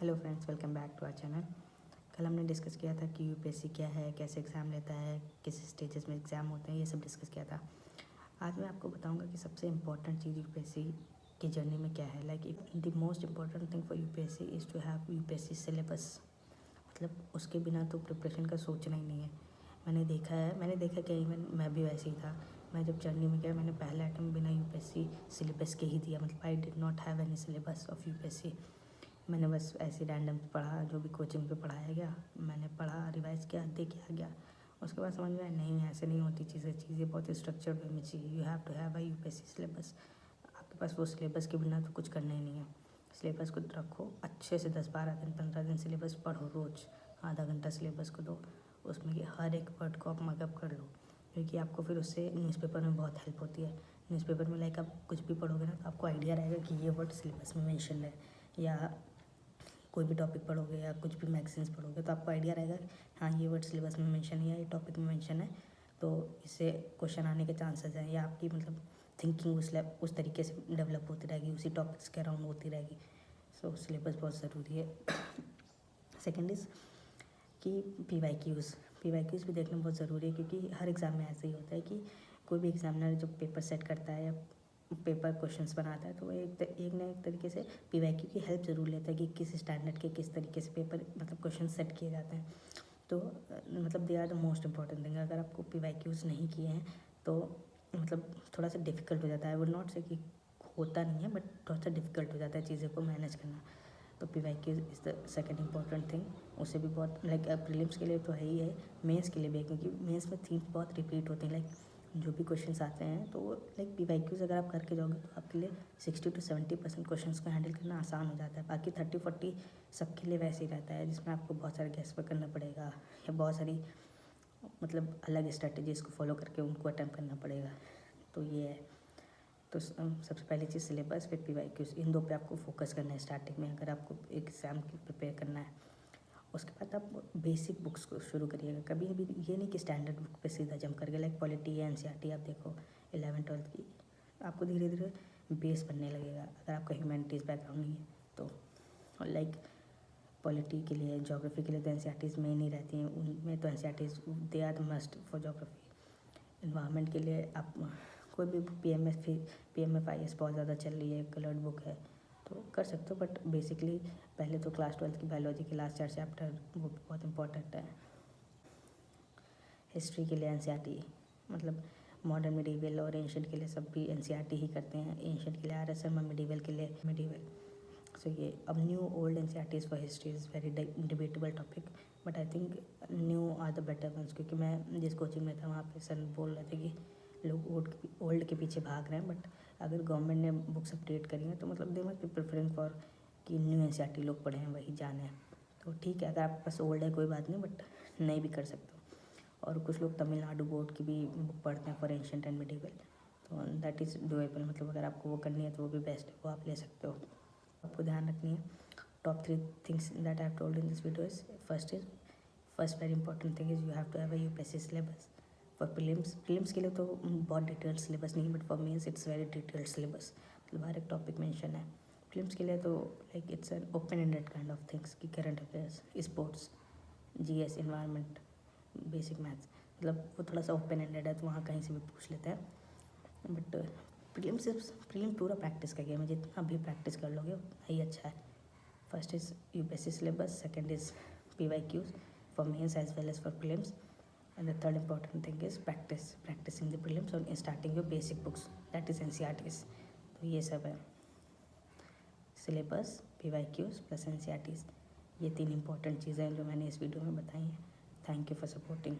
Hello friends, welcome back to our channel. कल हमने discuss किया था कि यूपीएससी क्या है, कैसे एग्ज़ाम लेता है, किस स्टेजेस में एग्ज़ाम होते हैं, ये सब डिस्कस किया था। आज मैं आपको बताऊंगा कि सबसे इम्पॉर्टेंट चीज़ यूपीएससी की जर्नी में क्या है। Like the most important thing for UPSC is to have UPSC syllabus. मतलब उसके बिना तो प्रिपरेशन का सोचना ही नहीं है। मैंने देखा कि इवन मैं भी वैसे ही था। मैं जब जर्नी में गया, मैंने पहला अटैम्प्ट बिना यूपीएससी सिलेबस के ही दिया। मतलब I did not have any syllabus of UPSC. मैंने बस ऐसे रैंडम पढ़ा, जो भी कोचिंग पे पढ़ाया गया मैंने पढ़ा, रिवाइज़ किया, दे के आ गया। उसके बाद समझ में आया नहीं, ऐसे नहीं होती चीज़ें बहुत स्ट्रक्चर्ड वे में चाहिए। You have to have a UPSC syllabus. आपके पास वो सिलेबस के बिना तो कुछ करना ही नहीं है। सिलेबस को रखो अच्छे से, 10-12 दिन 15 दिन सिलेबस पढ़ो, रोज़ आधा घंटा सिलेबस को दो। उसमें कि हर एक वर्ड को आप मगअप कर लो, क्योंकि आपको फिर उससे न्यूज़पेपर में बहुत हेल्प होती है। न्यूज़पेपर में लाइक आप कुछ भी पढ़ोगे ना, तो आपको आइडिया रहेगा कि ये वर्ड सिलेबस में मेंशन है। या कोई भी टॉपिक पढ़ोगे या कुछ भी मैगजीन्स पढ़ोगे तो आपको आइडिया रहेगा हाँ ये वर्ड सिलेबस में मेंशन है या ये टॉपिक में मेंशन है, तो इससे क्वेश्चन आने के चांसेस हैं। या आपकी मतलब थिंकिंग उस तरीके से डेवलप होती रहेगी, उसी टॉपिक्स के अराउंड होती रहेगी। सो सिलेबस बहुत ज़रूरी है। सेकेंड इज़ कि पी वाई क्यूज़ भी देखना बहुत ज़रूरी है, क्योंकि हर एग्ज़ाम में ऐसा ही होता है कि कोई भी एग्जामिनर जब पेपर सेट करता है या पेपर क्वेश्चंस बनाता है तो वो एक ना एक तरीके से पीवाईक्यू की हेल्प ज़रूर लेता है कि किस स्टैंडर्ड के किस तरीके से पेपर मतलब क्वेश्चन सेट किए जाते हैं। तो मतलब they are the most important thing. अगर आपको पीवाईक्यूज़ नहीं किए हैं तो मतलब थोड़ा सा डिफ़िकल्ट हो जाता है। आई वुड नॉट से कि होता नहीं है, बट थोड़ा सा डिफ़िकल्ट हो जाता है चीज़ों को मैनेज करना। तो PYQ is the second important thing. उससे भी बहुत लाइक प्रीलिम्स के लिए तो है ही है, मेंस के लिए भी है, क्योंकि मेंस में थीम्स बहुत रिपीट होते हैं। लाइक जो भी क्वेश्चंस आते हैं तो लाइक पीवाईक्यूज़ अगर आप करके जाओगे तो आपके लिए 60 to 70% क्वेश्चंस को हैंडल करना आसान हो जाता है। बाकी 30-40 सबके लिए वैसे ही रहता है, जिसमें आपको बहुत सारे गेस वर्क करना पड़ेगा या बहुत सारी मतलब अलग स्ट्रेटजीज़ को फॉलो करके उनको अटैम्प्ट करना पड़ेगा। तो ये है। तो सबसे पहली चीज़ सिलेबस, फिर पीवाईक्यूज़, इन दो पे आपको फोकस करना है स्टार्टिंग में अगर आपको एग्ज़ाम की प्रिपेयर करना है। उसके बाद आप बेसिक बुक्स को शुरू करिएगा। कभी भी ये नहीं कि स्टैंडर्ड बुक पे सीधा जंप करके, लाइक पॉलिटी या एनसीईआरटी आप देखो 11th-12th की, आपको धीरे धीरे बेस बनने लगेगा। अगर आपका ह्यूमैनिटीज़ बैकग्राउंड नहीं है तो लाइक पॉलिटी के लिए, ज्योग्राफी के लिए तो एनसीईआरटीज़ मेन ही रहती हैं, उनमें तो NCERTs they are the must for geography. Environment के लिए आप कोई भी PMFIS बहुत ज़्यादा चल रही है, कलर्ड बुक है तो कर सकते हो। बट बेसिकली पहले तो क्लास 12th की बायोलॉजी के लास्ट 4 चैप्टर वो बहुत इंपॉर्टेंट है। हिस्ट्री के लिए एनसीईआरटी, मतलब मॉडर्न मिडीवल और एंशिएंट के लिए सब भी एनसीईआरटी ही करते हैं। एंशिएंट के लिए RS शर्मा, मिडीवल के लिए मिडीवल। सो ये अब new old NCERTs for history is very debatable topic, but I think new are the better ones. क्योंकि मैं जिस कोचिंग में था वहाँ पे सर बोल रहे थे कि लोग ओल्ड के पीछे भाग रहे हैं, बट अगर गवर्नमेंट ने बुक्स अपडेट करी हैं तो मतलब they must be preferring for कि न्यू एनसीईआरटी लोग पढ़े हैं वही जाने। तो ठीक है, अगर आपके पास ओल्ड है कोई बात नहीं, बट नहीं भी कर सकते हो। और कुछ लोग तमिलनाडु बोर्ड की भी बुक पढ़ते हैं फॉर एंशिएंट एंड मिडीवल, तो दैट इज़ डूएबल। मतलब अगर आपको वो करनी है तो वो भी बेस्ट है, वो आप ले सकते हो। आपको ध्यान रखनी है top 3 things that I have told in this video is first very important thing is you have to have a UPSC syllabus. For prelims के लिए तो बहुत डिटेल्ड सिलेबस नहीं, but for mains it's very detailed syllabus. मतलब हर एक topic mention है। Prelims के लिए तो like it's an open ended kind of things कि current affairs, sports, GS, environment, basic maths, मतलब वो थोड़ा सा ओपन एंडेड है तो वहाँ कहीं से भी पूछ लेते हैं। बट प्रीलिम पूरा प्रैक्टिस का गेम है, जितना भी प्रैक्टिस कर लोगे उतना ही अच्छा है। First is UPSC syllabus, second is PYQs for mains as well as for prelims, and the third important thing is practising the prelims और starting your basic books that is NCERTs. तो ये सब है, सिलेबस, पीवाईक्यूज़ प्लस एनसीईआरटीज़। ये 3 important चीज़ें हैं जो मैंने इस वीडियो में बताई हैं। Thank you for supporting.